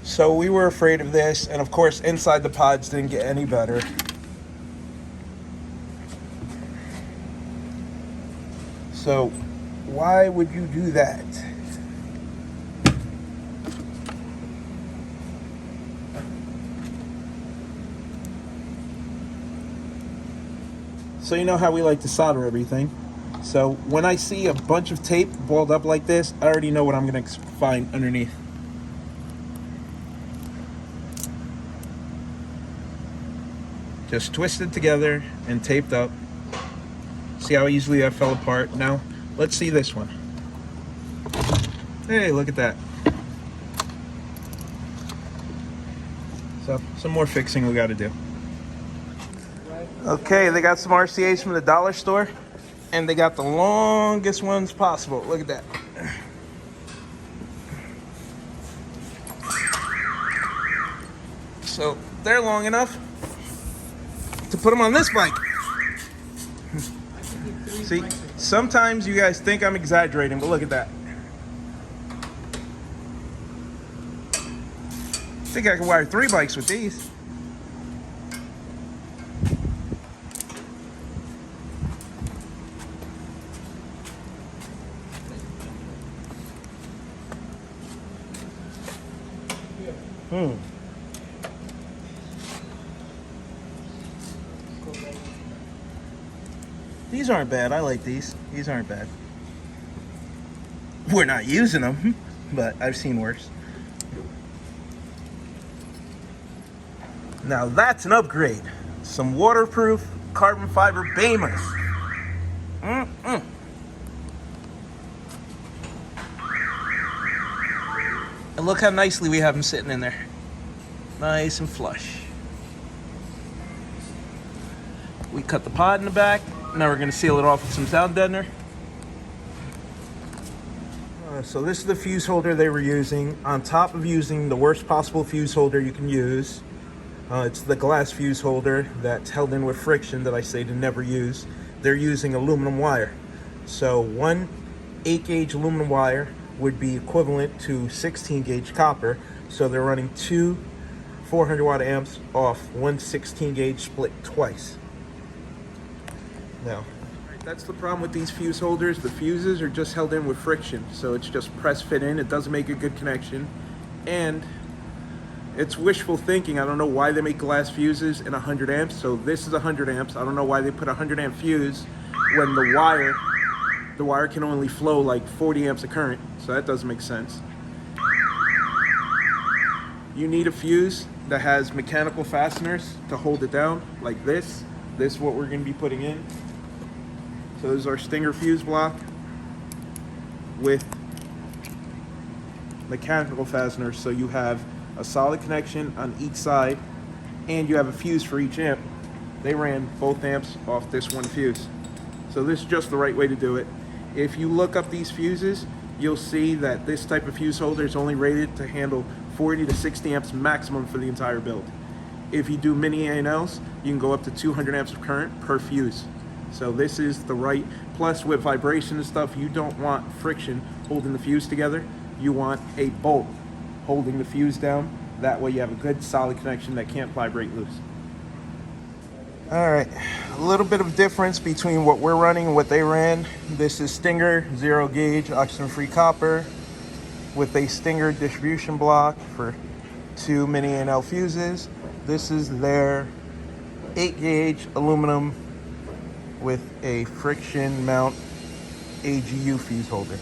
So we were afraid of this, and of course inside the pods didn't get any better. So why would you do that? So you know how we like to solder everything. So when I see a bunch of tape balled up like this, I already know what I'm going to find underneath. Just twisted together and taped up. See how easily that fell apart? Now, let's see this one. Hey, look at that. So, some more fixing we got to do. Okay, they got some RCAs from the dollar store, and they got the longest ones possible. Look at that. So, they're long enough to put them on this bike. See, sometimes you guys think I'm exaggerating, but look at that. I think I can wire 3 bikes with these. These aren't bad. I like these. These aren't bad. We're not using them, but I've seen worse. Now that's an upgrade. Some waterproof carbon fiber Beymas. And look how nicely we have them sitting in there. Nice and flush. We cut the pod in the back. Now we're going to seal it off with some sound deadener. So this is the fuse holder they were using. On top of using the worst possible fuse holder you can use, it's the glass fuse holder that's held in with friction that I say to never use. They're using aluminum wire. So one 8-gauge aluminum wire would be equivalent to 16 gauge copper. So they're running 2 400 watt amps off one 16 gauge split twice. Now, that's the problem with these fuse holders. The fuses are just held in with friction, so it's just press fit in. It doesn't make a good connection, and it's wishful thinking. I don't know why they make glass fuses in 100 amps. So this is 100 amps. I don't know why they put a 100 amp fuse when the wire can only flow like 40 amps of current. So that doesn't make sense. You need a fuse that has mechanical fasteners to hold it down, like this. This is what we're going to be putting in. So this is our Stinger fuse block with mechanical fasteners, so you have a solid connection on each side and you have a fuse for each amp. They ran both amps off this one fuse. So this is just the right way to do it. If you look up these fuses, you'll see that this type of fuse holder is only rated to handle 40 to 60 amps maximum for the entire build. If you do mini A&Ls, you can go up to 200 amps of current per fuse. So this is the right, plus with vibration and stuff, you don't want friction holding the fuse together. You want a bolt holding the fuse down. That way you have a good solid connection that can't vibrate loose. All right, a little bit of difference between what we're running and what they ran. This is Stinger 0 gauge oxygen-free copper with a Stinger distribution block for 2 mini A&L fuses. This is their 8 gauge aluminum with a friction mount AGU fuse holder.